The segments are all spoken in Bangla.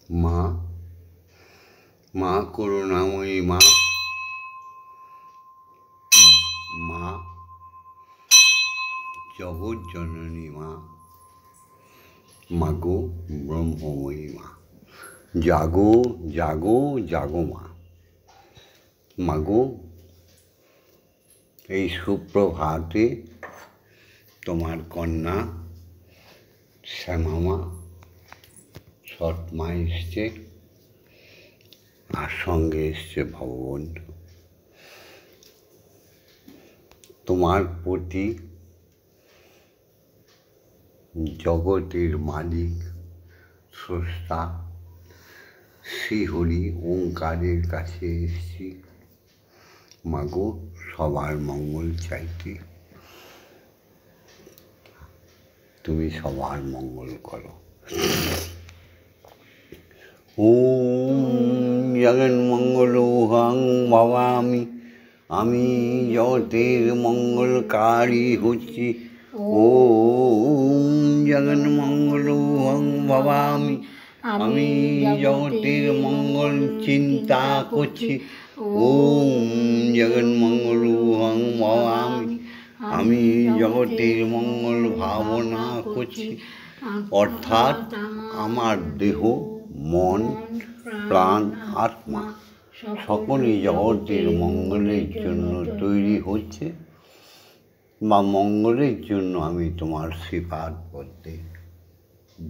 মা, মা করুণাময়ী মা, মা জগৎ জননী মা, মাগো ব্রহ্মময়ী মা, জাগো জাগো জাগো মা। মাগো, এই সুপ্রভাতে তোমার কন্যা শ্যামামা সৎমা এসছে, আর সঙ্গে এসছে ভগবন্ধু। তোমার প্রতি জগতের মালিক স্রষ্টা শ্রীহরি ওঙ্কারের কাছে এসেছি মাগো সবার মঙ্গল চাইতে। তুমি সবার মঙ্গল করো। ওম জগন্মঙ্গল হাং ভবামি, আমি জগতের মঙ্গলকারী হচ্ছি। ওম জগন্মঙ্গল হাং ভবামি, আমি জগতের মঙ্গল চিন্তা করছি। ওম জগন্মঙ্গল হাং ভবামি, আমি জগতের মঙ্গল ভাবনা করছি। অর্থাৎ আমার দেহ, মন, প্রাণ, আত্মা সকলেই জগতের মঙ্গলের জন্য তৈরি হচ্ছে, বা মঙ্গলের জন্য আমি তোমার শ্রীপাদ পদ্মে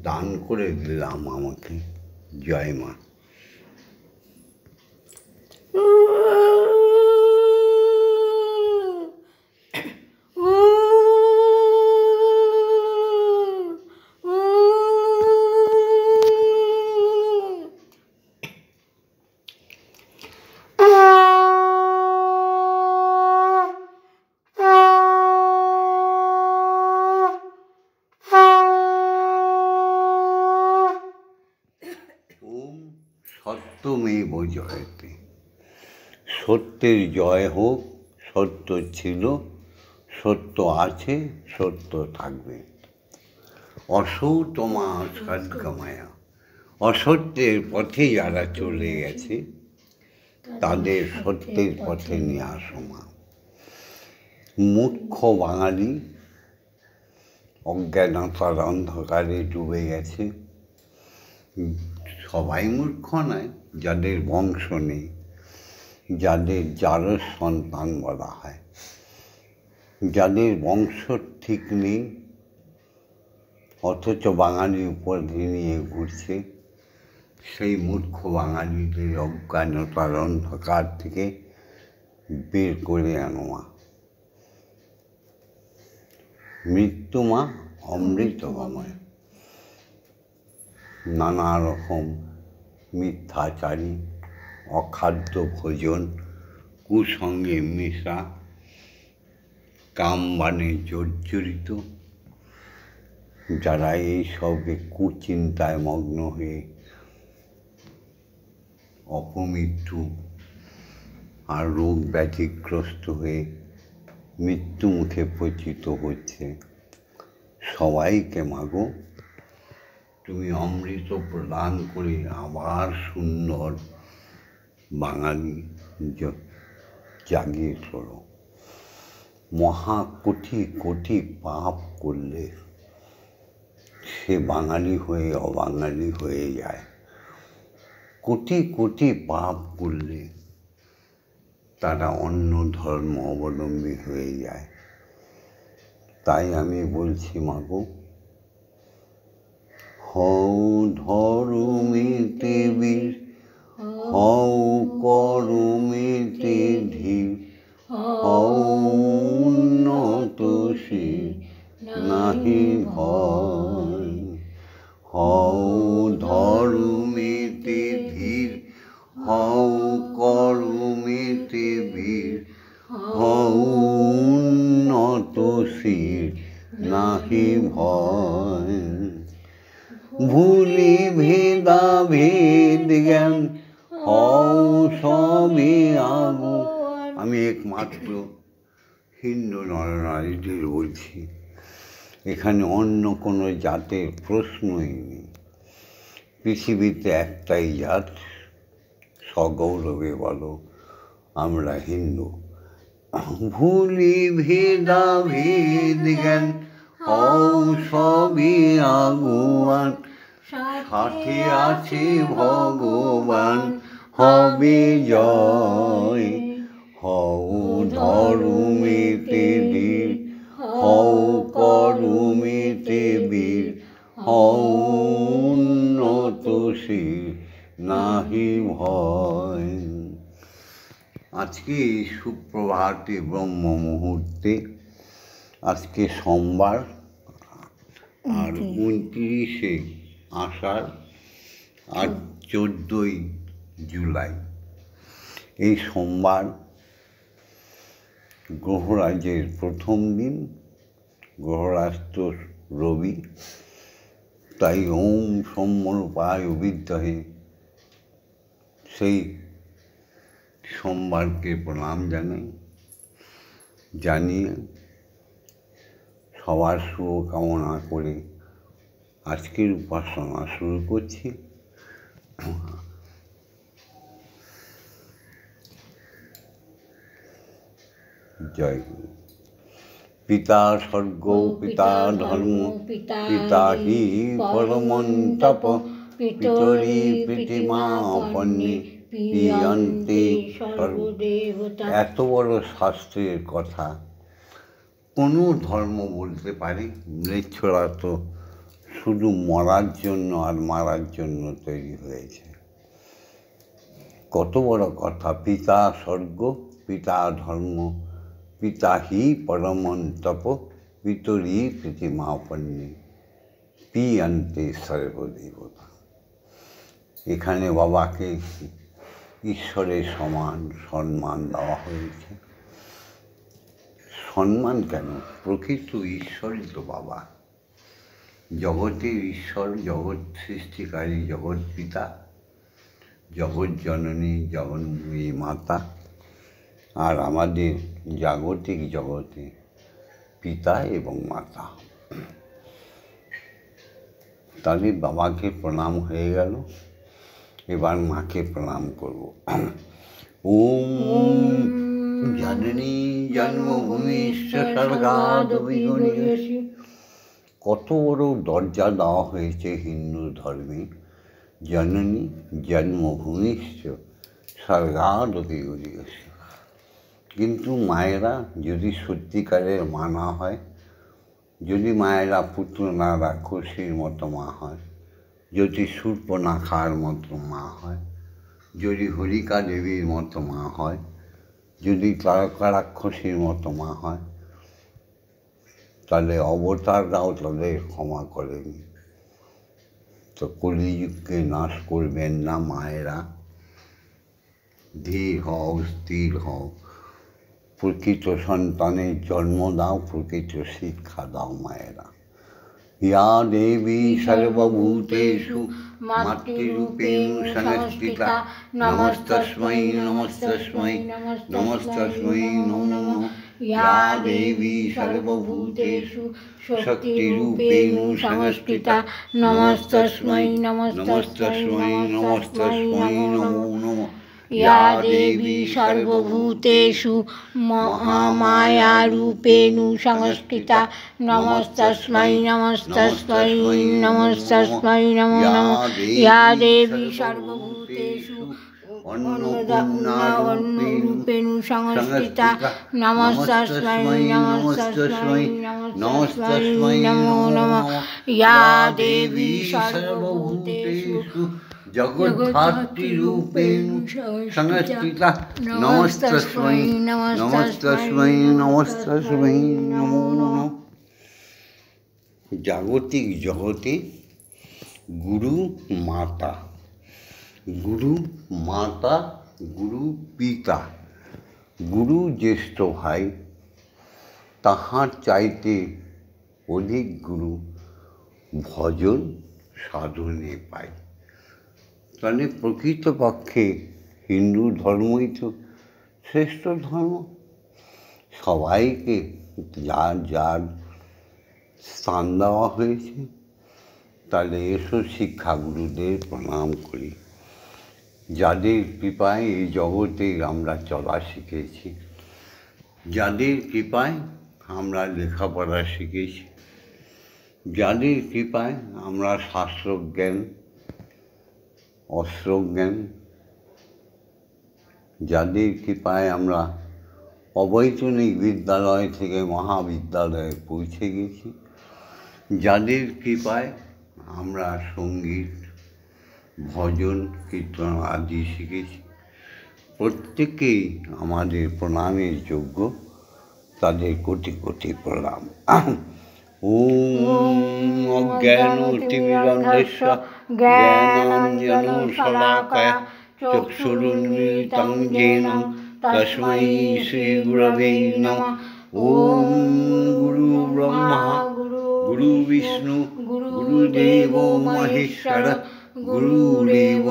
দান করে দিলাম আমাকে। জয় মা। সত্যমেব জয়তে, সত্যের জয় হোক। সত্য ছিল, সত্য আছে, সত্য থাকবে। অসৌতমা সদ্গমায়া, অসত্যের পথে যারা চলে গেছে তাদের সত্যের পথে নিয়ে আসো মা। মূর্খ বাঙালি অজ্ঞানতার অন্ধকারে ডুবে গেছে। সবাই মূর্খ নয়, যাদের বংশ নেই, যাদের জারজ সন্তান বলা হয়, যাদের বংশ ঠিক নেই অথচ বাঙালি উপাধি নিয়ে ঘুরছে, সেই মূর্খ বাঙালিদের অজ্ঞানতার অন্ধকার থেকে বের করে আনো মা। মৃত্যু মা অমৃতময়। নানা রকম মিথ্যাচারী, অখাদ্য ভোজন, কুসঙ্গে মেশা, কামবাণে জর্জরিত, যারা এইসবে কুচিন্তায় মগ্ন হয়ে অপমৃত্যু আর রোগ ব্যাধিগ্রস্ত হয়ে মৃত্যু মুখে পতিত হচ্ছে, সবাইকে মাগো তুমি অমৃত প্রদান করে আবার সুন্দর বাঙালি জাগিয়ে তোলো। মহা কোটি কোটি পাপ করলে সে বাঙালি হয়ে অবাঙালি হয়ে যায়। কোটি কোটি পাপ করলে তারা অন্য ধর্ম অবলম্বী হয়ে যায়। তাই আমি বলছি মাগো, হও ধর্মেতে বীর, হও কর্মেতে ধীর, হও উন্নতশীল, নাহি ভয়। হও ধর্মেতে ধীর, হও কর্মেতে বীর, হও উন্নতশীল, নাহি ভয়। ভুলি ভেদা ভেদ জ্ঞান, হও সবে আগো। আমি একমাত্র হিন্দু নরনারীদের বলছি, এখানে অন্য কোনো জাতের প্রশ্নই নেই। পৃথিবীতে একটাই জাত, সগৌরবে বলো আমরা হিন্দু। ভুলি ভেদাভেদ জ্ঞান, হও সবই আগুয়ান, সাথে আছে ভগবান, হবে জয়। হও ধর্মেতে ধীর, হও কর্মেতে বীর, হও উন্নতশীল, নাহি ভয়। আজকে এই সুপ্রভাতে ব্রহ্ম মুহূর্তে, আজকে সোমবার আর 29শে আষাঢ় আর 14ই জুলাই। এই সোমবার গ্রহরাজের প্রথম দিন, গ্রহরাজ তো রবি, তাই ওম সোমরূপায় বিদ্মহে সেই সোমবারকে প্রণাম জানিয়ে সবার শুভকামনা করে আজকের উপাসনা শুরু করছি। জয় গুরু। পিতা স্বর্গ পিতা ধর্ম, পিতা হি পরমং তপ, পিতরি প্রীতিমা পন্নী, প্রিয়ন্তে সর্বদেবতা। এত বড় শাস্ত্রের কথা কোনো ধর্ম বলতে পারে? মৃচ্ছরা তো শুধু মরার জন্য আর মারার জন্য তৈরি হয়েছে। কত বড় কথা! পিতা স্বর্গ পিতা ধর্ম, পিতা হি পরমং তপ, পিতরি প্রীতিমা পন্নী, প্রিয়ন্তে সর্বদেবতা। এখানে বাবাকে ঈশ্বরের সমান সম্মান দেওয়া হয়েছে। সম্মান কেন? প্রকৃত ঈশ্বরই তো বাবা, জগতের ঈশ্বর, জগৎ সৃষ্টিকারী, জগৎ পিতা, জগৎ জননী, জগন্ময়ী মাতা, আর আমাদের জাগতিক জগতে পিতা এবং মাতা। তাহলে বাবাকে প্রণাম হয়ে গেল, এবার মাকে প্রণাম করব। ওম জননী জন্মভূমিশ্চ স্বর্গাদপি। কত বড় দরজা দেওয়া হয়েছে হিন্দু ধর্মে, জননী জন্মভূমিশ্চ স্বর্গাদপি। কিন্তু মায়েরা যদি সত্যিকারের মা না হয়, যদি মায়েরা পুতনা রাক্ষসীর মতো মা হয়, যদি শূর্পণখার মতো মা হয়, যদি হরিকা দেবীর মতো মা হয়, যদি তারকা রাক্ষসীর মতো মা হয়, তাহলে অবতাররাও তাদের ক্ষমা করেনি। তো কলিযুগকে নাশ করবেন না মায়েরা? ধীর হও, স্থির হও, প্রকৃত সন্তানের জন্ম দাও, প্রকৃত শিক্ষা দাও মায়েরা। ইয়া দেবী সর্বভূতেষু মাতৃরূপেণ সংস্থিতা, নমস্তস্मै নমস্তস্मै নমস্তস্मै নমো নমঃ। ইয়া দেবী সর্বভূতেষু শক্তিরূপেণ সংস্থিতা, নমস্তস্मै নমস্তস্मै নমস্তস্मै নমো নমঃ। ইয়া দেবী সর্বভূতেষু মহামায়ারূপেণ সংস্থিতা, নমস্তস্मै নমস্তস্मै নমস্তস্मै নমো নমঃ। ইয়া দেবী সর্বভূতেষু অন্নপূর্ণারূপেণ সংস্থিতা, নমস্তস্मै নমস্তস্मै নমস্তস্मै নমো নমঃ। ইয়া দেবী সর্বভূতেষু জগদ্ধাত্রীরূপেণ সংস্থিতা, নমস্তস্मै নমস্তস্मै নমস্তস্मै নমো নমঃ। জাগতিক জগতে গুরু মাতা, গুরু মাতা, গুরু পিতা, গুরু জ্যেষ্ঠ ভাই, তাহার চাইতে অধিক গুরু ভজন সাধনে পাই। তাহলে প্রকৃতপক্ষে হিন্দু ধর্মই তো শ্রেষ্ঠ ধর্ম। সবাইকে যার যার স্থান দেওয়া হয়েছে, তাহলে এসো শিক্ষাগুরুদের প্রণাম করি, যাদের কৃপায় এই জগতে আমরা চলা শিখেছি, যাদের কৃপায় আমরা লেখাপড়া শিখেছি, যাদের কৃপায় আমরা শাস্ত্রজ্ঞান, অস্ত্রজ্ঞান, যাদের কৃপায় আমরা অবৈতনিক বিদ্যালয় থেকে মহাবিদ্যালয়ে পৌঁছে গেছি, যাদের কৃপায় আমরা সঙ্গীত, ভজন, কীর্তন আদি শিখেছি, প্রত্যেকেই আমাদের প্রণামের যোগ্য। তাদের কোটি কোটি প্রণাম। ওম অজ্ঞানতিমিরন্ধস্য জ্ঞানাঞ্জনশলাকয়া চক্ষুরুন্মিলিतं येन তস্मै শ্রীগুরবে নমঃ। ওম গুরু ব্রহ্মা গুরু বিষ্ণু গুরুদেবো মহেশ্বর গুরুরেব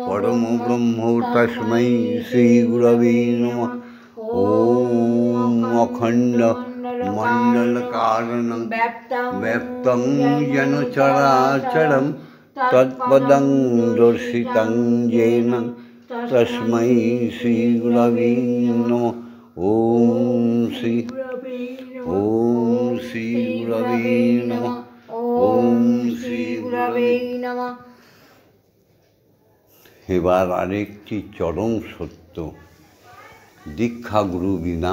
পরম ব্রহ্ম তস্मै শ্রীগুরবে নমঃ। ওম অখণ্ড মণ্ডলকারণং ব্যপ্तं যেন চরাচরং তৎপদং দর্শিतं येन তস্मै শ্রীগুরবে নমঃ। ওম শ্রী গুরবে নমঃ। ওম শ্রী গুরবে নমঃ। এবার আরেকটি চরম সত্য, দীক্ষাগুরু বিনা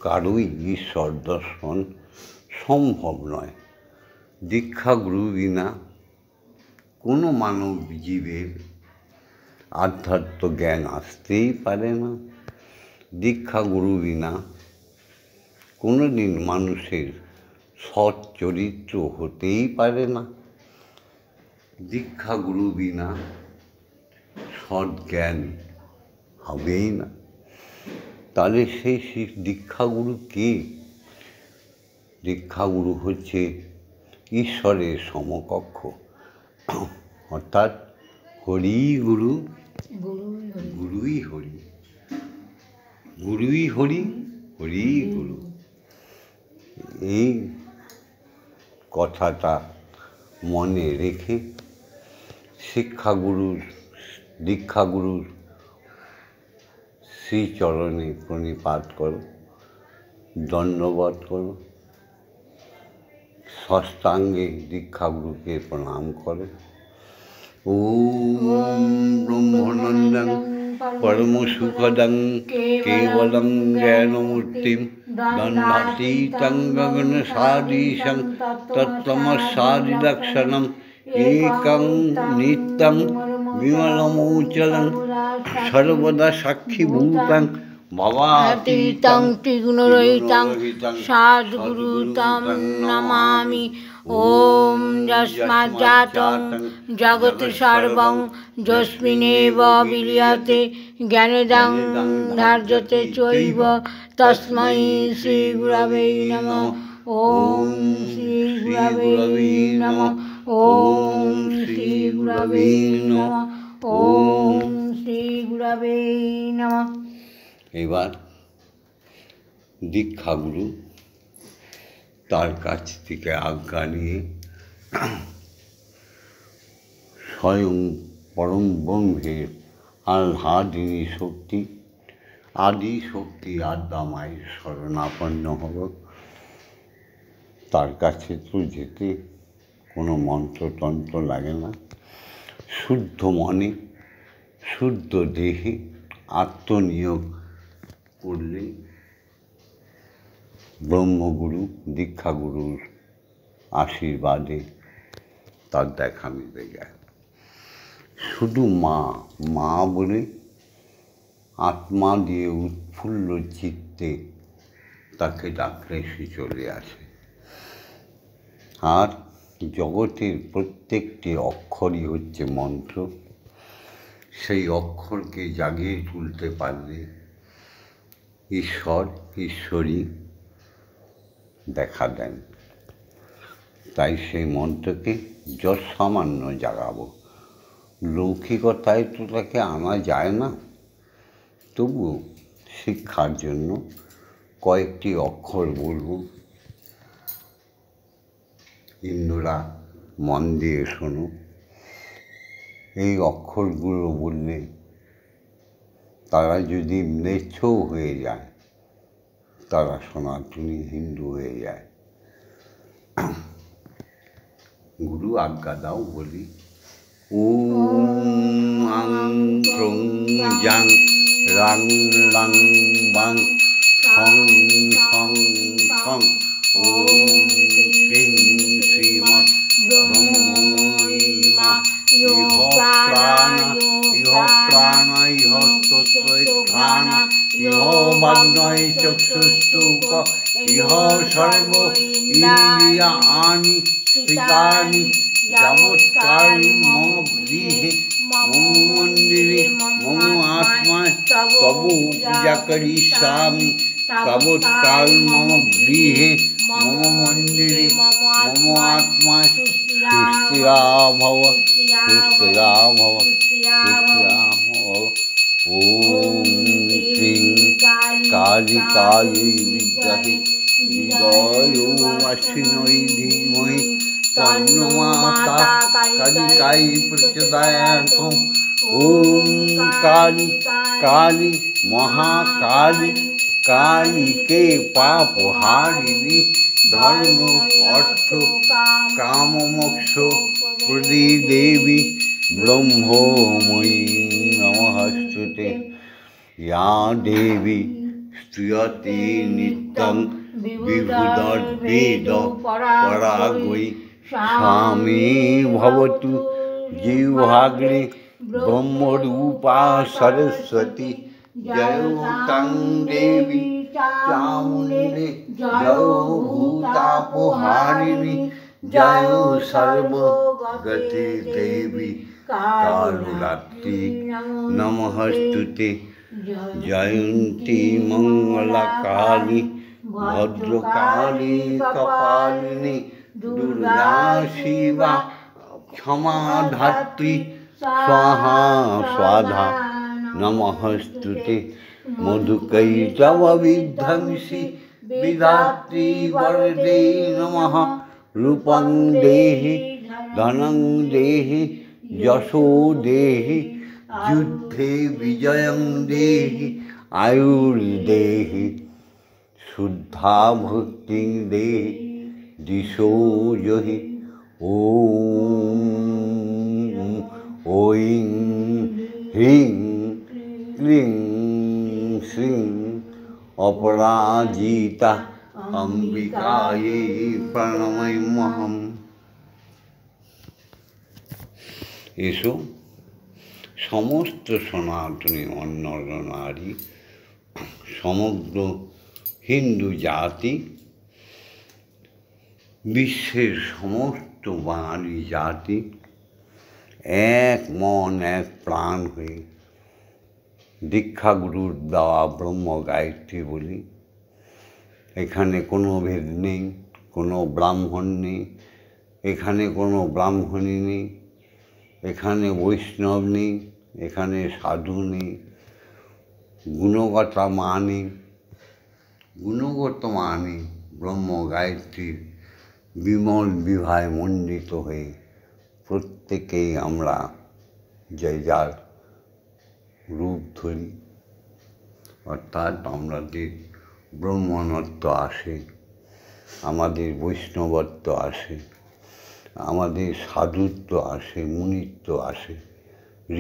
কারোই ঈশ্বর দর্শন সম্ভব নয়। দীক্ষাগুরু বিনা কোনো মানব জীবের আধ্যাত্ম জ্ঞান আসতেই পারে না। দীক্ষাগুরু বিনা কোনো দিন মানুষের সৎ চরিত্র হতেই পারে না। দীক্ষাগুরু বিনা সৎ জ্ঞান হবেই না। তাহলে সেই দীক্ষাগুরু কে? দীক্ষাগুরু হচ্ছে ঈশ্বরের সমকক্ষ, অর্থাৎ হরি গুরু, গুরুই হরি, গুরুই হরি, হরি গুরু। এই কথাটা মনে রেখে দীক্ষাগুরুর শ্রীচরণে প্রণিপাত করো, দণ্ডবত করো, ষষ্ঠাঙ্গে দীক্ষাগুরুকে প্রণাম করো। ওম ব্রহ্মানন্দং পরম সুখদং কেবলং জ্ঞানমূর্তিম দণ্ডাতীতং গগন সাদৃশং তত্ত্বমস্যাদিলক্ষণম একং নিত্যং বিমলমৌচলং সর্বদা সাক্ষীভূতং ভবাতীতং ত্রিগুণরহিতং সদ্গুরু তং নমামি। ওম যস্মাজ্জাतं জগৎ সর্বং যস্মিন্নেব বিলীয়তে জ্ঞানদং ধার্যতে চৈব তস্मै শ্রীগুরবে নমঃ। ওম শ্রীগুরবে নমঃ। ওম শ্রীগুরবে নমঃ। ওম শ্রীগুরবে নমঃ। এবার দীক্ষাগুরু তার কাছ থেকে আজ্ঞা নিয়ে স্বয়ং পরম ব্রহ্মের আহ্লাদিনী শক্তি, আদি শক্তি আদ্যামায়ের শরণাপন্ন হব। তার কাছে তো যেতে কোনো মন্ত্রতন্ত্র লাগে না। শুদ্ধ মনে, শুদ্ধ দেহে আত্মনিয়োগ করলে ব্রহ্মগুরু, দীক্ষাগুরুর আশীর্বাদে তার দেখা মিলে যায়। শুধু মা বলে আত্মা দিয়ে উৎফুল্ল চিত্তে তাকে ডাকলে সে চলে আসে। আর জগতের প্রত্যেকটি অক্ষরই হচ্ছে মন্ত্র। সেই অক্ষরকে জাগিয়ে তুলতে পারলে ঈশ্বরী দেখা দেন। তাই সেই মন্ত্রকে যৎসামান্য জাগাবো। লৌকিকতায় তো তাকে আনা যায় না, তবুও শিক্ষার জন্য কয়েকটি অক্ষর বলব। ইন্দ্রা মন দিয়ে শোনো। এই অক্ষরগুলো বললে তারা যদি ম্লেচ্ছও হয়ে যায়, তারা সনাতনী হিন্দু হয়ে যায়। গুরু আজ্ঞা দাও বলি। ওম আং ক্রং জাং রাং রাং বাং সং সং সং ওম ক্রিং শ্রীমৎ ব্রহ্মা ইহ প্রাণ ইহ স্তোত্রস্থান ইহ বাগ্নয় চক্ষুস্তূক ইহ সর্ব ইন্দ্রিয়াণি স্থিতানি যাবৎকাল মম গৃহে মম মন্দিরে মম আত্মা তব পূজা করিষ্যামি তাবৎকাল মম গৃহে মম মন্দিরে মম আত্মা সুস্থিরা ভব সুস্থিরা ভব সুস্থিরা ভব। ওম ক্রিং কালী কালী বিদ্মহে হৃদয়োऽশ্বিনী ধীমহি তন্নো মাতা কালিকাই প্রচোদয়াৎ। ওম কালী কালী মহাকালী কালিকে পাপহারিণী ধর্ম অর্থ কাম মোক্ষ প্রদী দেবী ব্রহ্মময়ী নমস্তুতে। ইয়া দেবী স্তুয়তে নিত্যং বিবুধদ্বেদ পরাগৈ স্বামী ভবতু জিহ্বাগ্রে ব্রহ্মরূপা সরস্বতী। জয় তং দেবী চামুণ্ডে জয় ভূতাপহারিণী জয় সর্বগতি দেবী কালরাত্রি নমস্তুতে। জয়ন্তী মঙ্গলকালী ভদ্রকালী কপালিনী দুর্গা শিবা ক্ষমা ধাত্রী স্বাহা স্বাধা নমস্তুতে। মধুকৈটব বিধ্বংসী বিধাত্রী বরদে নমঃ। রূপং দেহি ধনং দেহি যশো দেহি যুদ্ধে বিজয়ং দেহি আয়ুর্দেহি শুদ্ধা ভক্তিং দেহি দিশো জহি। ওম ঐং হ্রিং ক্লিং শ্রীং অপরাজিতা অম্বিকাयै প্রণমাম্যহম। এসো সমস্ত সনাতনী অন্নর নারী, সমগ্র হিন্দু জাতি, বিশ্বের সমস্ত বাঙালি জাতি এক মন এক প্রাণ হয়ে দীক্ষাগুরুর দেওয়া ব্রহ্ম গায়ত্রী বলি। এখানে কোনো ভেদ নেই, কোনো ব্রাহ্মণ নেই, এখানে কোনো ব্রাহ্মণী নেই, এখানে বৈষ্ণব নেই, এখানে সাধু নেই, গুণগত মা নেই। গুণগত মা নেই, ব্রহ্ম গায়ত্রীর বিমল বিভায় মণ্ডিত হয়ে প্রত্যেকেই আমরা যে যার রূপ ধরি, অর্থাৎ আমাদের ব্রহ্মণত্ব আসে, আমাদের বৈষ্ণবত্ব আসে, আমাদের সাধুত্ব আসে, মুনিত্ব আসে,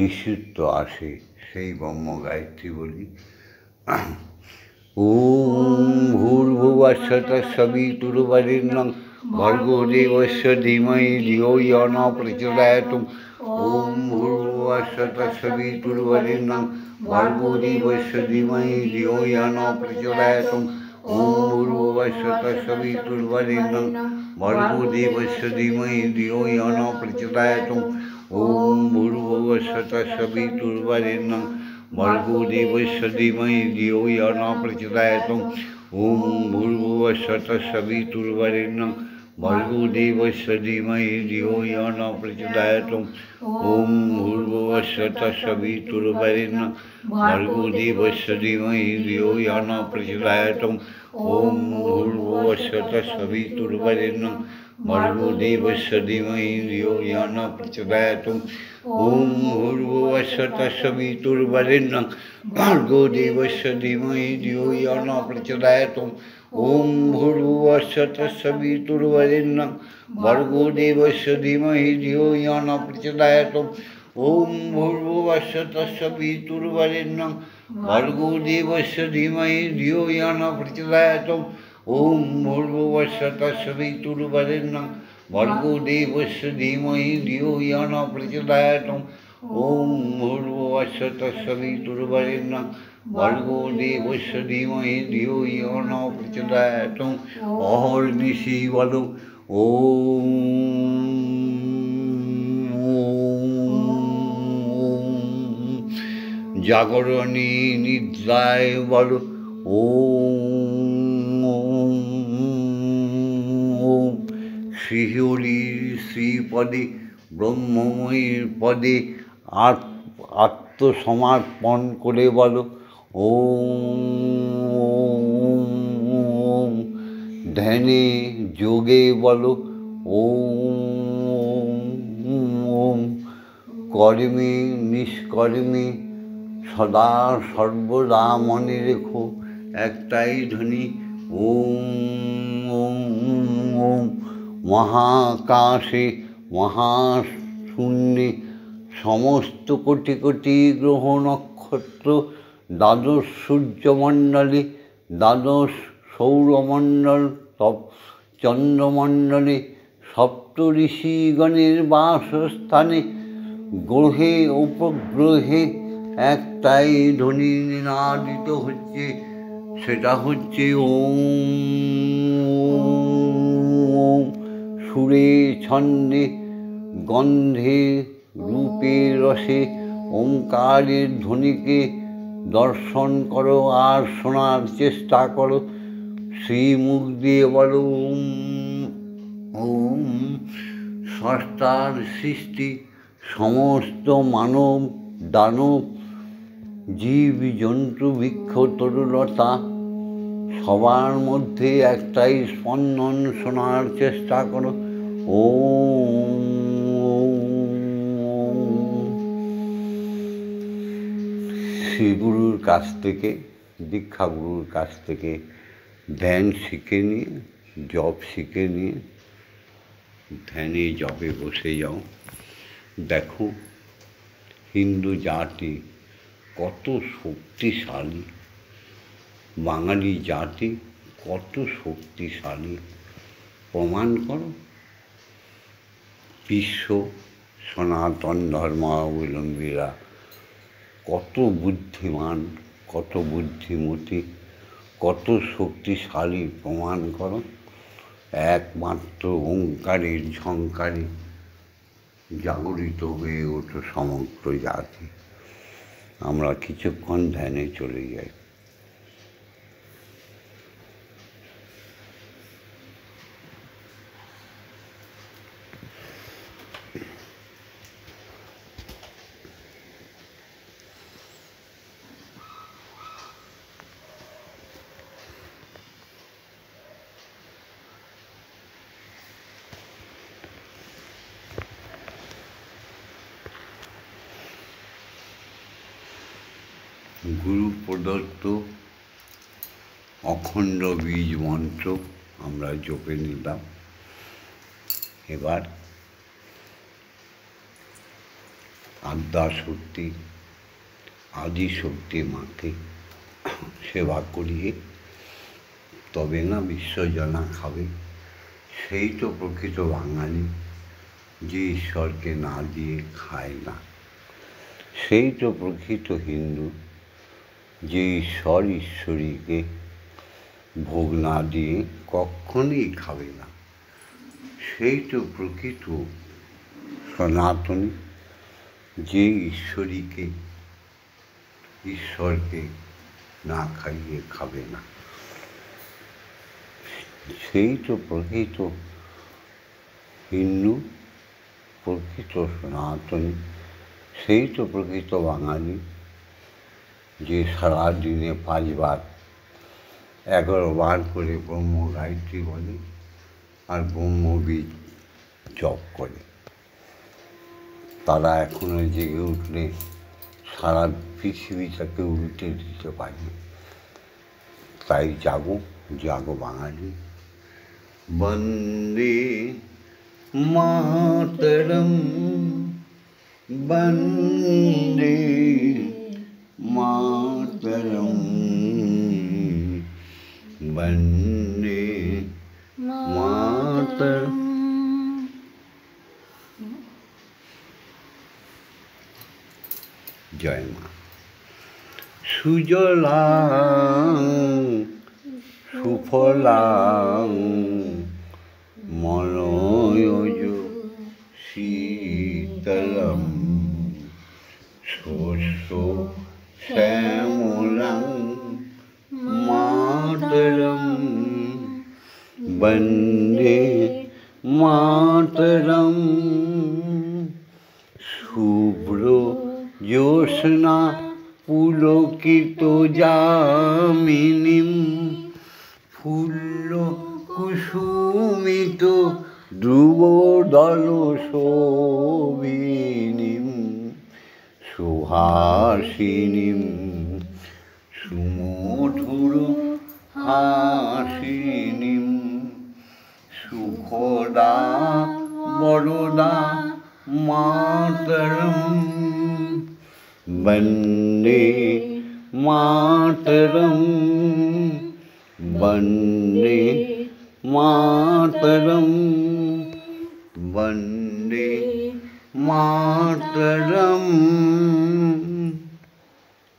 ঋষিত্ব আসে, সেই ব্রহ্ম গায়ত্রী বলি। ওম ভূর্ভুবস্সুঃ তৎসবিতুর্বরেণ্যং ভর্গো দেবস্য ধীমহি ধিয়ো ইয়ো ন প্রচোদয়াৎ। ওম ভূর্ভুবস্সুঃ তৎসবিতুর্বরেণ্যং ভর্গো দেবস্য ধীমহি ধিয়ো ইয়ো ন প্রচোদয়াৎ। ওম ভূর্ভুবস্সুঃ তৎসবিতুর্বরেণ্যং ভর্গো দেবস্য ধীমহি ধিয়ো ইয়ো ন প্রচোদয়াৎ। ওম ভূর্ভুবস্সুঃ তৎসবিতুর্বরেণ্যং ভর্গো দেবস্য ধীমহি ধিয়ো ইয়ো ন প্রচোদয়াৎ। ওম ভূর্ভুবস্সুঃ তৎসবিতুর্বরেণ্যং ভর্গো দেবস্য ধীমহি ধিয়ো ইয়ো ন প্রচোদয়াৎ। ওম ভূর্ভুবস্সুঃ তৎসবিতুর্বরেণ্যং ভর্গো দেবস্য ধীমহি ধিয়ো ইয়ো ন প্রচোদয়াৎ। ওম ভূর্ভুবস্সুঃ তৎসবিতুর্বরেণ্যং भर्गो देवस्य धीमहि धियो यो न प्रचोदयात् ॐ भूर्भुवस्सुः तत्सवितुर्वरेण्यं भर्गो देवस्य धीमहि धियो यो न प्रचोदयात् ॐ भूर्भुवस्सुः तत्सवितुर्वरेण्यं भर्गो देवस्य धीमहि धियो यो न प्रचोदयात् ॐ भूर्भुवस्सुः तत्सवितुर्वरेण्यं भर्गो देवस्य धीमहि धियो यो न प्रचोदयात् ॐ भूर्भुवस्सुः तत्सवितुर्वरेण्यं भर्गो देवस्य धीमहि धियो यो न प्रचोदयात् ॐ भूर्भुवस्सुः तत्सवितुर्वरेण्यं भर्गो देवस्य धीमहि धियो यो न प्रचोदयात् अहर्निशि बलो ॐ জাগরণী নিদ্রায় বল ওম শ্রীহরির শ্রীপদে ব্রহ্মময়ীর পদে আত্মসমর্পণ করে বল ওম ধ্যানে যোগে বল ওম কর্মে নিষ্কর্মে সদা সর্বদা মনে রেখো একটাই ধ্বনি ওম ওম ওম মহাকাশে মহাশূন্যে সমস্ত কোটি কোটি গ্রহ নক্ষত্র দ্বাদশ সূর্যমণ্ডলে দ্বাদশ সৌরমণ্ডল চন্দ্রমণ্ডলে সপ্ত ঋষিগণের বাসস্থানে গ্রহে উপগ্রহে একটাই ধ্বনি নিনাদিত হচ্ছে, সেটা হচ্ছে ওম। সুরে ছন্দে গন্ধে রূপে রসে ওঙ্কারের ধ্বনিকে দর্শন করো আর শোনার চেষ্টা করো। শ্রীমুখ দিয়ে বলো ওম। স্রষ্টার সৃষ্টি সমস্ত মানব দানব জীব জন্তু বৃক্ষ তরুলতা সবার মধ্যে একটাই স্পন্দন শোনার চেষ্টা করো ওম। শ্রীগুরুর কাছ থেকে দীক্ষাগুরুর কাছ থেকে ধ্যান শিখে নিয়ে জপ শিখে নিয়ে ধ্যানে জপে বসে যাও। দেখো হিন্দু জাতি কত শক্তিশালী, বাঙালি জাতি কত শক্তিশালী প্রমাণ করো। বিশ্ব সনাতন ধর্মাবলম্বীরা কত বুদ্ধিমান, কত বুদ্ধিমতী, কত শক্তিশালী প্রমাণ করো। একমাত্র ওঙ্কারের ঝঙ্কারে জাগরিত হয়ে ওঠো সমগ্র জাতি। আমরা কিছুক্ষণ ধ্যানে চলে যাই। গুরু প্রদত্ত অখণ্ড বীজ মন্ত্র আমরা জপে নিলাম। এবার আদ্যাশক্তি আদিশক্তি মাকে সেবা করিয়ে তবে না বিশ্বজনা খাবে। সেই তো প্রকৃত বাঙালি, যে ঈশ্বরকে না দিয়ে খায় না। সেই তো প্রকৃত হিন্দু, যে ঈশ্বর ঈশ্বরীকে ভোগ না দিয়ে কখনই খাবে না। সেই তো প্রকৃত সনাতনী, যে ঈশ্বরকে না খাইয়ে খাবে না। সেই তো প্রকৃত হিন্দু, প্রকৃত সনাতনী, সেই তো প্রকৃত বাঙালি, যে সারাদিনে 5 বার 11 বার করে ব্রহ্ম গায়ত্রী বলে, আর ব্রহ্মবীজ জপ করে। তারা এখনো জেগে উঠলে সারা পৃথিবীটাকে উল্টে দিতে পারে। তাই জাগো, জাগো বাঙালি। বন্দে মাতরম, বন্দে মাতরম, বন্দে মাতরম। জয় মা। সুজলাং সুফলাং মলয়জ শীতলম শস্য শ্যামলাং মাতরম, বন্দে মাতরম। শুভ্র জ্যোৎস্না পুলকিত যামিনীম ফুল্ল কুসুমিত ধ্রুবদল শোভিনীম সুহাসিনীম সুমধুর হাসিনীম সুখদা বরদা মাতরম, বন্দে মাতরম, বন্দে মাতরম, বন্দে মাতরম।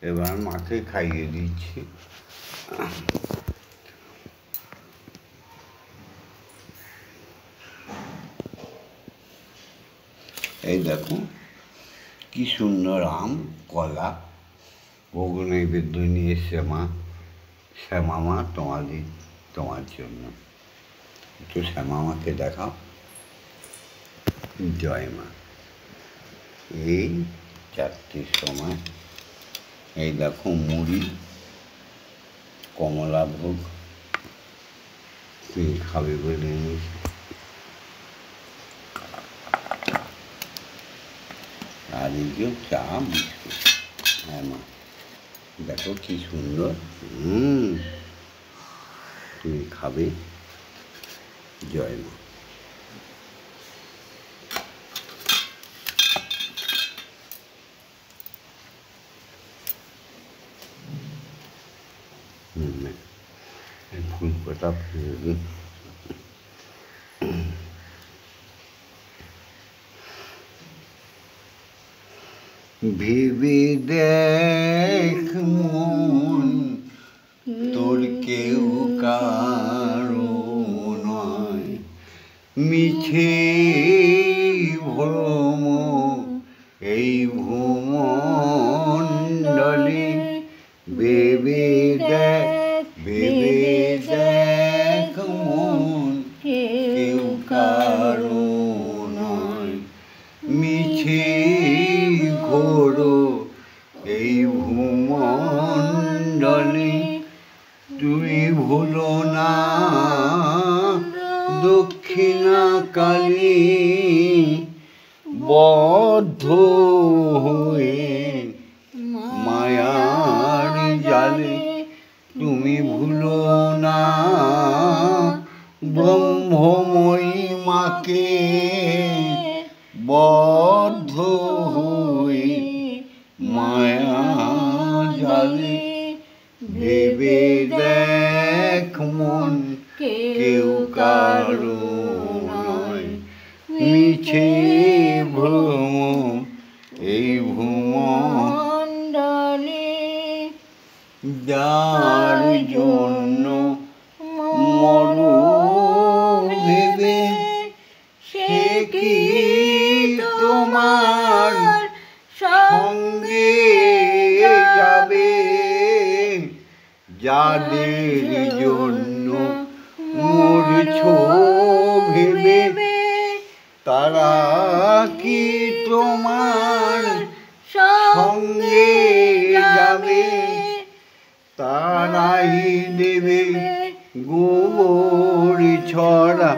এবার মাকে খাইয়ে দিচ্ছি। এই দেখো কি সুন্দর আম, কলা, ভোগ নৈবেদ্য নিয়ে শ্যামা মা তোমার জন্য। একটু শ্যামা মাকে দেখাও। জয় মা। এই 4টের সময় এই দেখো মুড়ি, কমলা ভোগ তুমি খাবে বলে এনেছি। আর এই যে চা বিস্কুট। হ্যাঁ মা, দেখো কি সুন্দর। তুমি খাবে। জয় মা। ফুল পাতা ফেলে ভেবে দেখ মন তোর কেউ কারো নয়, মিছে ভ্রম এই ভূমণ্ডলে। ভেবে দেখ মন কেউ কারো নয়, মিছে ঘোর এই ভূমণ্ডলে। তুই ভুলো না দক্ষিণা কালী বদ্ধ হয়ে মায়ার জালে। তুমি ভুলো না ব্রহ্মময়ী মাকে বদ্ধ হয়ে মায়া জালে। ভেবে দেখ মন কেউ কারো নয়, মিছে ভ্রম এই ভূমণ্ডলে। যার জন্য মরো ভেবে সে কি তোমার সঙ্গে যাবে। যাদের জন্য মরছ ভেবে তারা কি তোমার সঙ্গে যাবে। তারাই দেবে গোবর ছড়া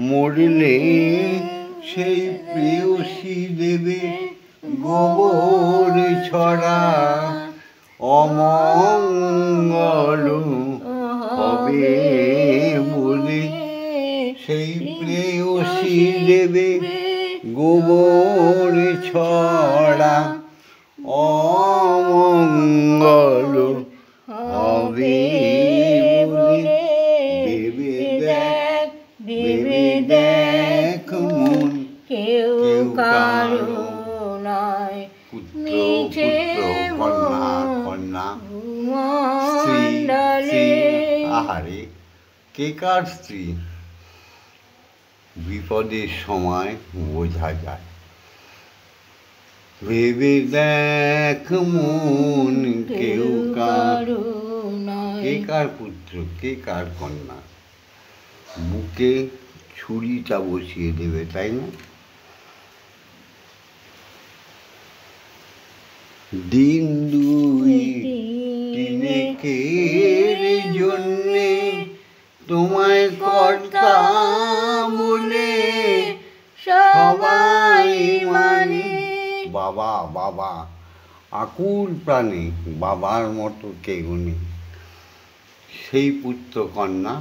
মরলে সেই প্রেয়সী দেবে গোবর ছড়া, অমঙ্গল হবে বলে সেই প্রেয়সী দেবে গোবর ছড়া, অমঙ্গল হবে বলে ভেবে দেখ মন কেউ কারো নয়, পুত্র কন্যা কন্যা স্ত্রী। আহারে কে কার স্ত্রী বিপদের সময় বোঝা যায়। ভেবে দেখ মন কেউ কারো নয়, কে কার পুত্র কে কার কন্যা। বুকে ছুরিটা বসিয়ে দেবে, তাই না? দিন দুই তিনেকের জন্যে তোমায় কর্তা বলে সবাই মানে। বাবা বাবা আকুল প্রাণে বাবার মতো কেউ নেই। সেই পুত্র কন্যা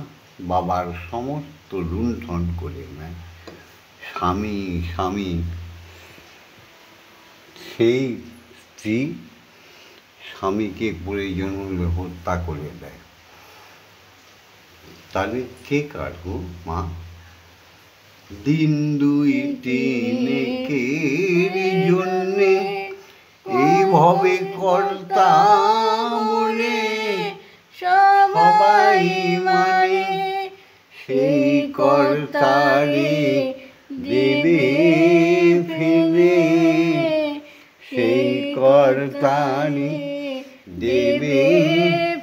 বাবার সমস্ত লুণ্ঠন করে নেয়। স্বামী স্বামী সেই স্ত্রী স্বামীকে প্রয়োজন হলে হত্যা করে দেয়। তাহলে কে কার গো মা? দিন দুই তিনেকের জন্যে এইভাবে কর্তা বলে সবাই মানে। সেই কর্তারে দেবে ফেলে, সেই কর্তারে দেবে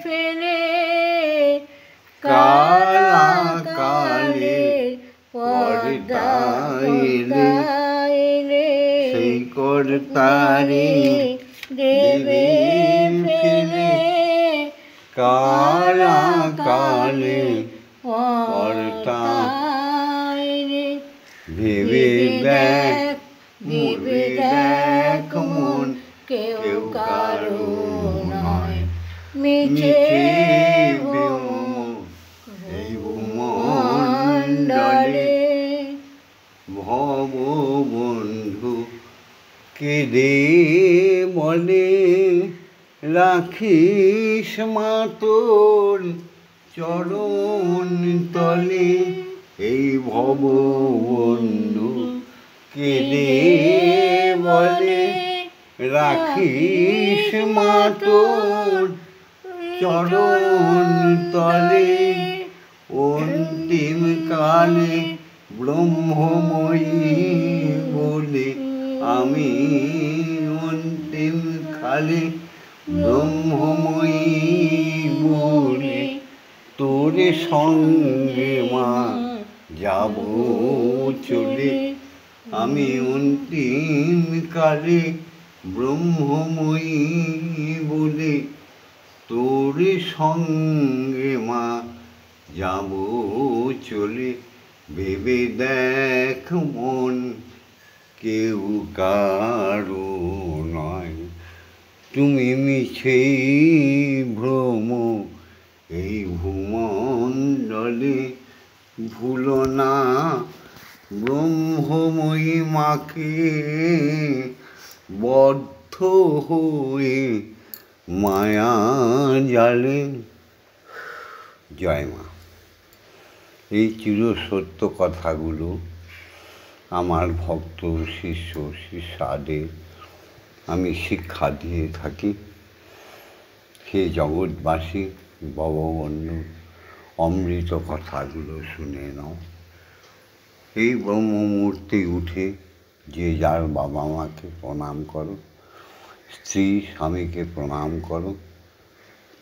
ফেলে কালা কালে পর্দাইলে, সেই কর্তারে দেবে ফেলে কালা কালে পর্দাইলে। ভেবে দেখ মন কেউ কারো নয়, মিছে এই ভূমণ্ডলে ভব বন্ধু কেঁদে বলে রাখিস মা তোর চরণ তলে। এই ভব বন্ধু কেঁদে বলে রাখিস মা তোর চরণ তলে। অন্তিম কালে ব্রহ্মময়ী বলে আমি, অন্তিম কালে ব্রহ্মময়ী বলে তোর সঙ্গে মা যাব চলে। আমি অন্তিম কালে ব্রহ্মময়ী বলে তোর সঙ্গে মা যাব চলে। ভেবে দেখ মন কেউ কারো নয়, তুমি মিছেই ভ্রম এই ভূমণ্ডলে। ভুলো না ব্রহ্মময়ী মাকে বদ্ধ হয়ে মায়া জালে। জয় মা। এই চিরসত্য কথাগুলো আমার ভক্ত শিষ্য শিষ্যাদের আমি শিক্ষা দিয়ে থাকি। হে জগৎবাসী, ভববন্ধু, অমৃত কথাগুলো শুনে নাও। এই ব্রহ্মমূর্তি উঠে যে যার বাবা মাকে প্রণাম করো, স্ত্রী স্বামীকে প্রণাম করো,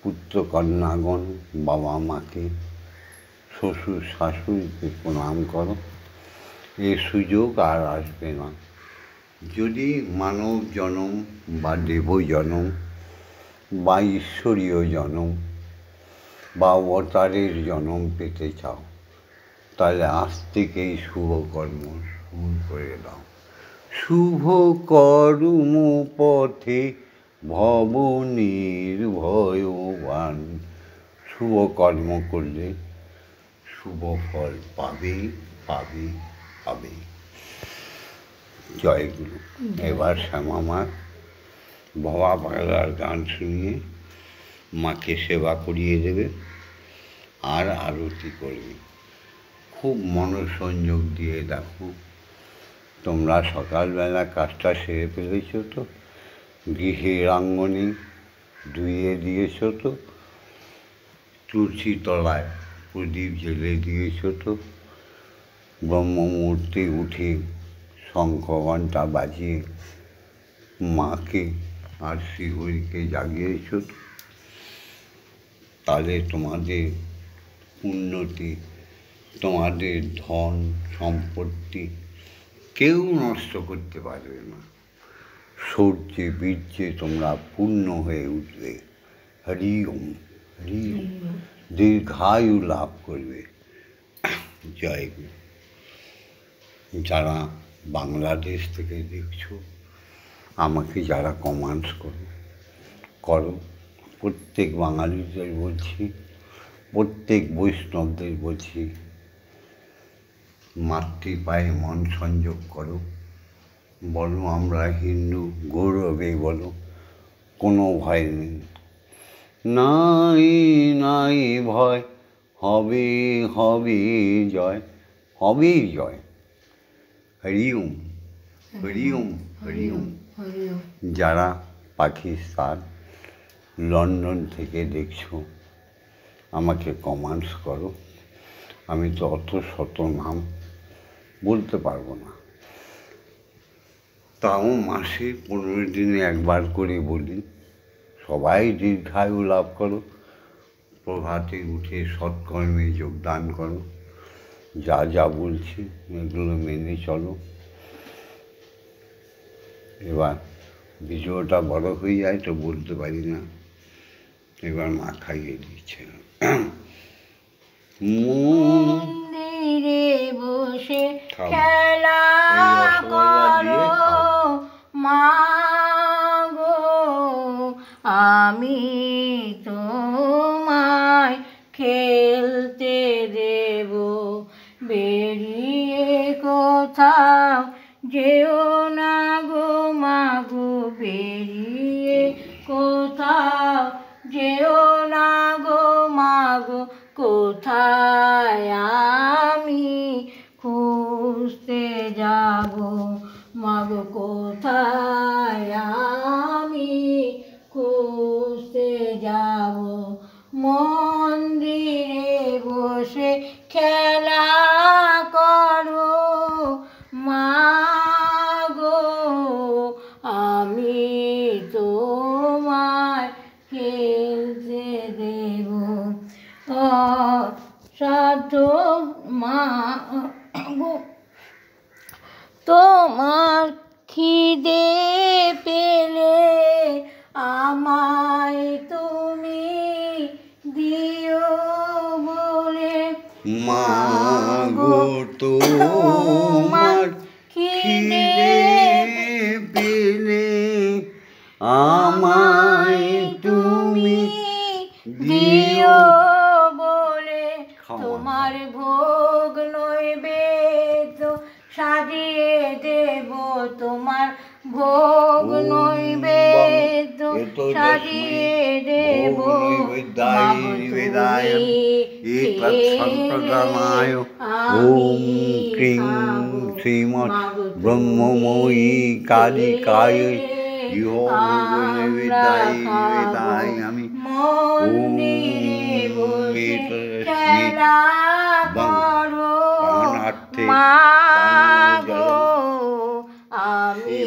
পুত্র কন্যাগণ বাবা মাকে, শ্বশুর শাশুড়িকে প্রণাম করো। এ সুযোগ আর আসবে না। যদি মানব জনম বা দেব জনম বা ঈশ্বরীয় জনম বা অবতারের জনম পেতে চাও, তাহলে আজ থেকেই শুভ কর্ম শুরু করে দাও। শুভ কর্ম পথে ভব নির্ভয়বান। শুভ কর্ম করলে শুভ ফল পাবে পাবে পাবে। জয় গুরু। এবার শ্যামামার ভবা পাগলার গান শুনিয়ে মাকে সেবা করিয়ে দেবে আর আরতি করবে। খুব মনোসংযোগ দিয়ে দেখো তোমরা সকালবেলা কাজটা সেরে ফেলেছ তো, গৃহের আঙ্গনে ধুয়ে দিয়েছ তো, তুলসী তলায় প্রদীপ জ্বেলে দিয়েছ তো, ব্রহ্ম মুহূর্তে উঠে শঙ্খ ঘণ্টা বাজিয়ে মাকে আর শ্রীহরিকে জাগিয়েছ তো। তাহলে তোমাদের উন্নতি, তোমাদের ধন সম্পত্তি কেউ নষ্ট করতে পারবে না। সূর্যে বীর্যে তোমরা পূর্ণ হয়ে উঠবে। হরি ওম হরি ওম। দীর্ঘায়ু লাভ করবে। জয় গুরু। যারা বাংলাদেশ থেকে দেখছো, আমাকে যারা কমেন্টস করো, প্রত্যেক বাঙালিদের বলছি, প্রত্যেক বৈষ্ণবদের বলছি, মাতৃপায়ে মন সংযোগ করো। বলো আমরা হিন্দু, গৌরবে বলো, কোনো ভয় নেই। নাই নাই ভয়, হবে হবে জয়, হবেই জয়। হরি ওম হরি ওম হরি ওম। যারা পাকিস্তান, লন্ডন থেকে দেখছো, আমাকে কমেন্টস করো। আমি তো অত শত নাম বলতে পারবো না, তাও মাসে 15 দিনে একবার করে বলি। সবাই দীর্ঘায়ু লাভ করো, প্রভাতে উঠে সৎকর্মে যোগদান করো। যা যা বলছি এগুলো মেনে চলো। এবার ভিডিওটা বড় হয়ে যায় তো বলতে পারি না। এবার মা খাইয়ে দিচ্ছে। মন্দিরে বসে খেলা করো মা গো, আমি তোমায় খেলতে দেব। বেরিয়ে কোথাও যেও না গো মা গো, বেরিয়ে কোথাও যেও না গো মা গো, কোথায় আমি খুঁজতে যাব মা গো, কোথায় আমি খুঁজতে যাব। মন্দিরে বসে খেলা করো মা গো, আমি তোমায় খেলতে দেব। সাধ্য মা গো, তোমার খিদে পেলে আমায় তুমি দিও বলে। মা গো তোমার খিদে পেলে আমায় তুমি দিও বলে। তোমার ভোগ নৈবেদ্য সাজিয়ে দেব, তোমার ভোগ নৈবেদ্য সাজিয়ে দেব। ওম ক্রিং শ্রীমৎ ব্রহ্মময়ী কালিকায় আমি মন্দিরে বসে খেলা করো মা গো, আমি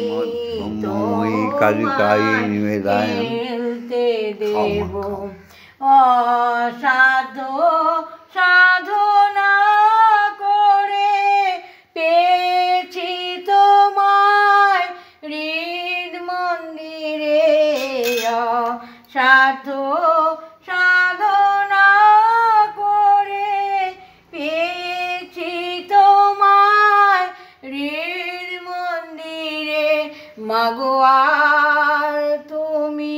কালিকায় খেলতে দেব। অসাধ্য সাধনা করে পেয়েছি তোমায় হৃদ মন্দিরে। অসাধ্য সাধনা করে পেয়েছি মাগো আর তুমি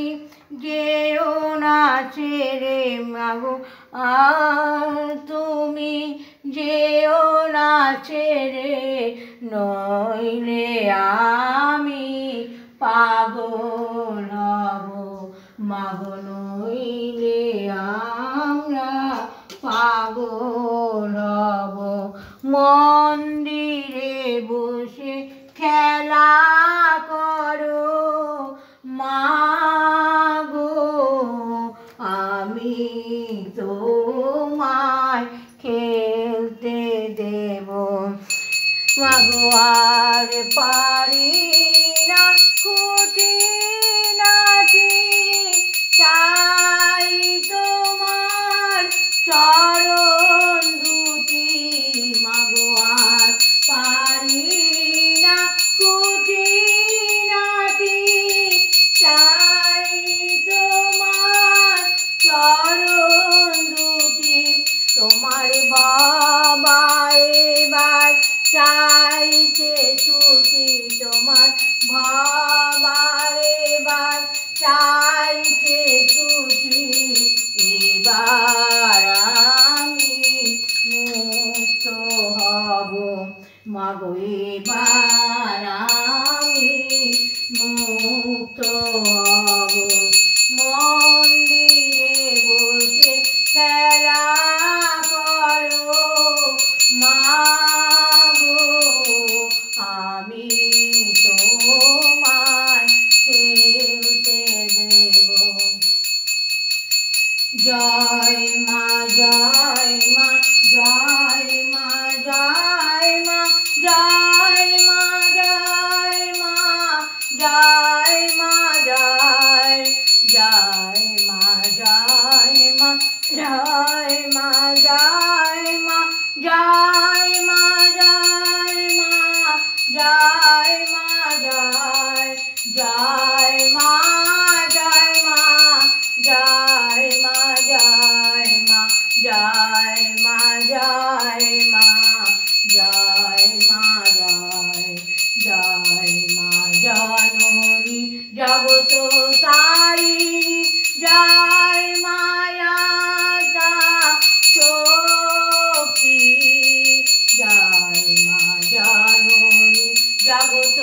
যেও না ছেড়ে, মাগো আর তুমি যেও না ছেড়ে, নইলে আমি পাগল হব, মাগো নইলে আমরা পাগল হব। মন্দিরে বসে খেলা করো মাগো, আমি তোমায় খেলতে দেব, মাগো আর পারি না খুঁটিনাটি, চাই তোমার চরণ দুটি, মাগো আর পারি না খুঁটিনাটি, চাই তোমার চরণ দুটি। তোমার বাবা এবার চাইছে ছুটি, তোমার বাবা এবার চাইছে ছুটি, এবার আমি মুক্ত হব, মাগো এবার আমি মুক্ত হব। মন্দিরে বসে খেলা করো মাগো, আমি তোমায় খেলতে দেব। জয় মা জয় মা জয় মা জয় মা জয় মা জয় মা জয় মা জয় জয় মা জয় মা জয় মা জয় মা জয় মা জয় মা জয় মা জয় জয় মা জয় মা জয় মা জয় মা জয় মা জয় মা জয় মা জয় জয় মা জননী জগত তারিণী, জয় মায়া শক্তি, জয় মা জননী জগত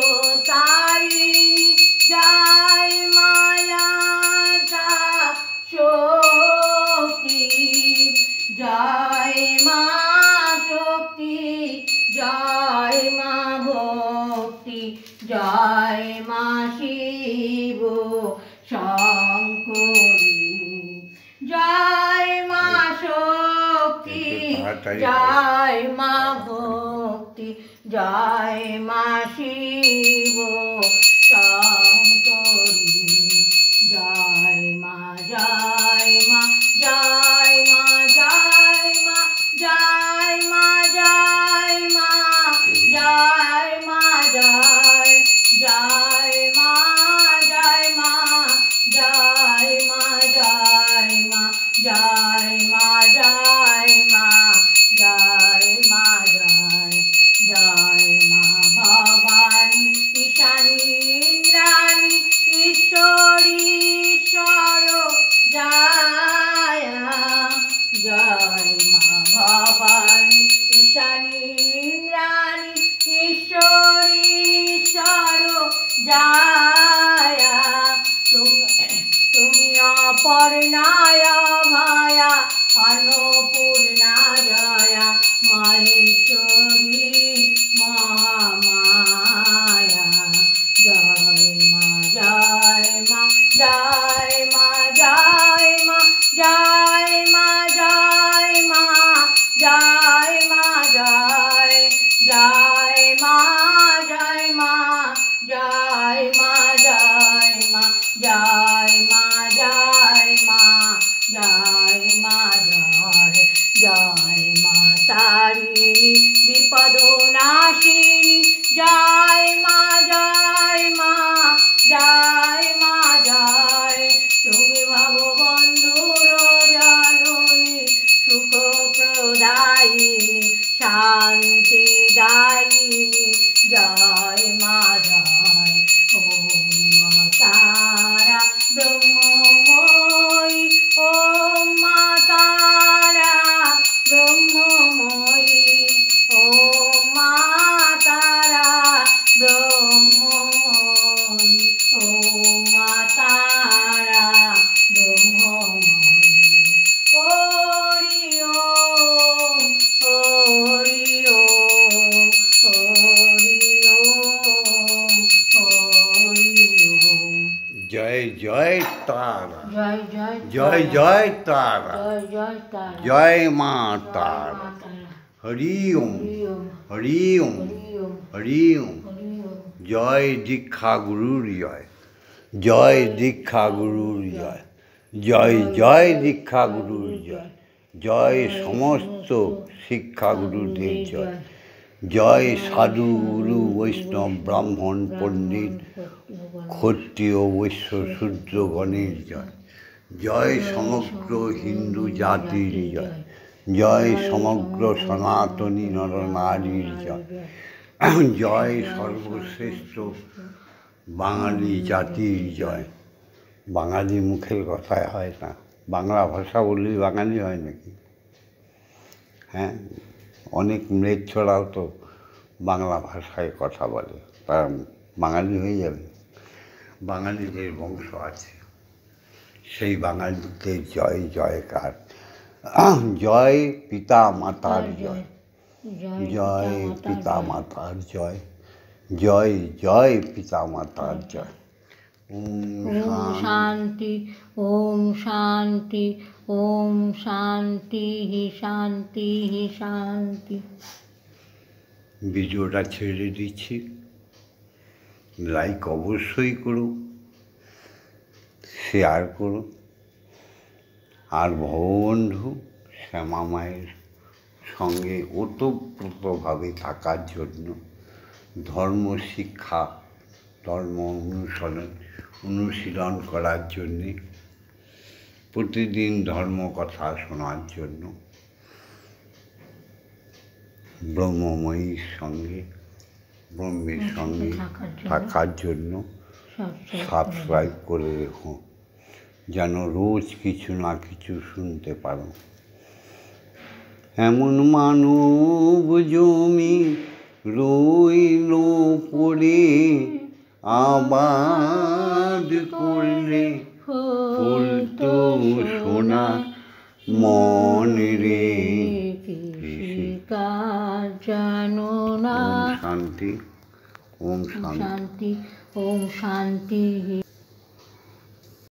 তারিণী, জয় মায়া শক্তি, জয় মা শক্তি, জয় মা ভক্তি, জয় মা শিব শঙ্করী, জয় মা শক্তি, জয় মা ভক্তি, জয় মা শিব শঙ্করী, জয় মা জয় মা জয় মা জয় মা জয় মা জয় মা জয় মা জয় জয় মা জয় মা জয় মা জয় মা জয় মা জয় মা জয় মা জয় জয় মা ভবানী ঈশানী ইন্দ্রাণী ঈশ্বরী ঈশ্বর জয়, জয় মা ভবানী ঈশানী ইন্দ্রাণী ঈশ্বরী ঈশ্বর জয়, তুমি অপর্ণায় মায়া অন্নপূর্ণা জয়া, মহেশ্বরী মহামায়া, জয় মা জয় মা জয় মা জয় মা জয় মা জয় মা জয় মা জয় জয় মা জয় মা জয় মা জয় মা জয় মা জয় মা জয় মা জয় জয় মা তারিণী বিপদ নাশিনী, জয় মা জয় মা জয় মা জয়, তুমি ভববন্ধুর জননী সুখ প্রদায়িনী শান্তিদায়িনী, জয় মা জয়। ও জয় তারা, জয় জয় জয় জয় তারা, জয় জয় তারা, জয় মা তারা। মা তারা। হরি ওম, হরি ওম, হরি ওম, হরি ওম, হরি ওম। হরি ওম। জয় দীক্ষা গুরুর জয়, জয় দীক্ষা গুরুর জয়, জয় জয় দীক্ষা গুরুর জয়, জয় সমস্ত শিক্ষা গুরুদের জয়, জয় সাধু গুরু বৈষ্ণব ব্রাহ্মণ পণ্ডিত ক্ষত্রিয় বৈশ্য শূদ্রগণের জয়, জয় সমগ্র হিন্দু জাতির জয়, জয় সমগ্র সনাতনী নরনারীর জয়, জয় সর্বশ্রেষ্ঠ বাঙালি জাতির জয়। বাঙালি মুখের কথায় হয় না, বাংলা ভাষা বললেই বাঙালি হয় নাকি? হ্যাঁ, অনেক ম্লেচ্ছরাও তো বাংলা ভাষায় কথা বলে, তারা বাঙালি হয়ে যাবে? বাঙালিদের বংশ আছে, সেই বাঙালিদের জয় জয়কার। জয় পিতা মাতার জয়, জয় পিতা মাতার জয়, জয় জয় পিতা মাতার জয়। ওম শান্তি, ওম শান্তি, ওম শান্তি, শান্তি শান্তি। ভিডিওটা ছেড়ে দিচ্ছি, লাইক অবশ্যই করুন, শেয়ার করুন, আর ভববন্ধু শ্যামা মায়ের সঙ্গে ওতপ্রোতভাবে থাকার জন্য, ধর্ম শিক্ষা, ধর্ম অনুশীলন করার জন্যে, প্রতিদিন ধর্ম কথা শোনার জন্য, ব্রহ্মময়ীর সঙ্গে, ব্রহ্মের সঙ্গে থাকার জন্য সাবস্ক্রাইব করে রেখো, যেন রোজ কিছু না কিছু শুনতে পারো। এমন মানব জমি রইল পড়ে, আবাদ করলে ফুলতো সোনা মনে রে। কৃষিকাজ জানো না। শান্তি, ওম শান্তি, শান্তি, ওম শান্তি।